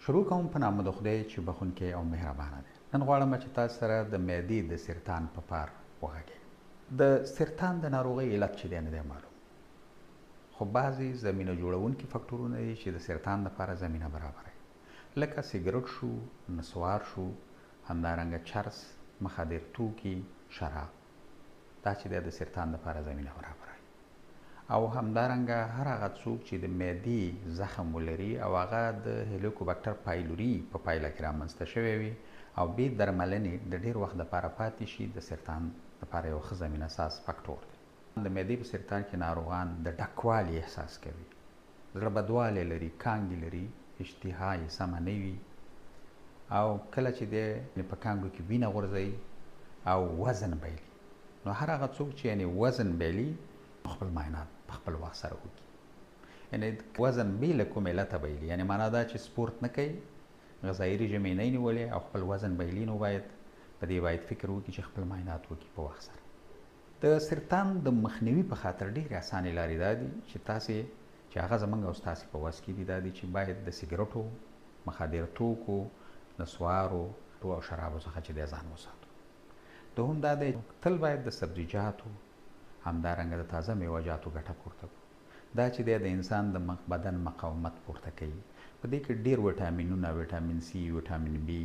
شروع کوم په نام د خدای چې بخونکی او مهربانه دی. نن غواړم چې تاسو سره د معدې د سرطان په پار وغږېږم. د سرطان د ناروغۍ علت چې دی نه دی معلوم، خو بعضې زمینه جوړونکي فکټورونه دي چې د سرطان لپاره زمینه برابروي، لکه سګرټ شو، نسوار شو، همدارنګه چرس، مخدر توکي، شراب. دا چې دی د سرطان لپاره زمینه برابروي. او همدارنګه هر هغه څوک چې د معدې زخم ولري او هغه د هلیکوبکټر پایلوري په پایله کې رامنځته شوی وي او بې درملنې د ډېر وخت لپاره پاتې شي، د سرطان لپاره یو ښه زمینه ساز فکټور دی. د معدې په سرطان کې ناروغان د ډکوالي احساس کوي، زړه بدوالی لري، کانګې لري، اشتها یې سمه نه وي، او کله چې دی په کانګو کې وینه غورځوي او وزن بایلي. نو هر هغه څوک چې یعنې وزن بایلي خپل معاینات په خپل وخت سره وکړي. یعنې وزن بې له کوم علته بایلي، یعنې معنا دا چې سپورت نه کوي، غذایي رژیم یې نه نیولی او خپل وزن بایلي، نو باید په دې باید فکر وکړي چې خپل معاینات وکړي په وخت سره. د سرطان د مخنیوي په خاطر ډېرې اسانې لارې دا دي چې تاسې چې هغه زموږ او ستاسې په وس کې دي، دا دي چې باید د سګرټو، مخدر توکو، نسوارو او شرابو څخه چې دی ځان وساتو. دوهم دا دی تل باید د سبزیجاتو، همدارنګه د تازه میوه‌جاتو ګټه پورته کړو. دا چې دی د انسان د بدن مقاومت پورته کوي. په دې کې ډېر ویټامینونه، ویټامین سی، ویټامین بی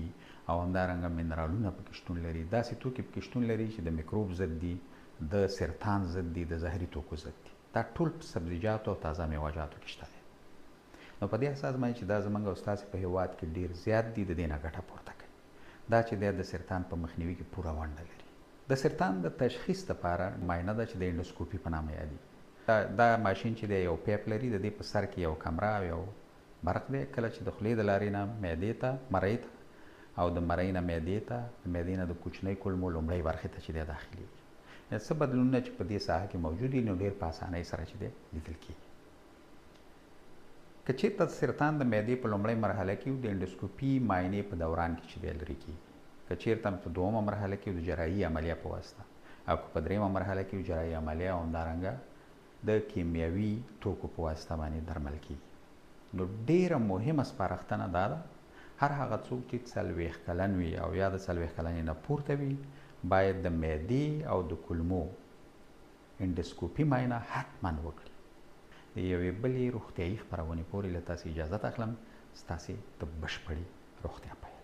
او همدارنګه منرالونه پکې شتون لري. داسې توکي پکې شتون لري چې د میکروب ضد دي، د سرطان ضد دي، د زهري توکو ضد دي. دا ټول په سبزیجاتو او تازه میوه‌جاتو کې شته دي. نو په دې اساس باندې چې دا زموږ او ستاسې په هېواد کې ډېر زیات دي، د دې نه ګټه پورته کوي. دا چې دی د سرطان په مخنیوي کې پوره ونډه لري. د سرطان د تشخیص لپاره معاینه ده چې د انډوسکوپي په نامه یادېږي. دا ماشین چې دی یو پیپ لري، د دې په سر کې یو کمره او یو برق دی. کله چې د خولې د لارې نه معدې ته، مرۍ ته، او د مرۍ نه معدې ته، د معدې نه د کوچنۍ کولمو لومړۍ برخې ته چې دی داخلېږي. څه بدلونونه چې په دې ساحه کې موجود دي، نو ډېر په اسانۍ سره چې دی لیدل کېږي. که چېرته سرطان د معدې په لومړۍ مرحله کې د انډوسکوپي معاینې په دوران کې چې دی لرې کېږي، که چېرته په دومه مرحله کې د جراحي عملیه په واسطه، او که په دریمه مرحله کې جراحي عملیه او همدارنګه د کیمیاوي توکو په واسطه باندې درمل کېږي. نو ډېره مهمه سپارښتنه دا ده، هر هغه څوک چې 40 کلن وي او یا د 40 کلنې نه پورته وي، باید د معدې او د کولمو انډوسکوپي معاینه حتما وکړي. د یوې بلې روغتیایي خپرونې پورې له تاسې اجازت اخلم. ستاسې د بشپړې روغتیا پایله.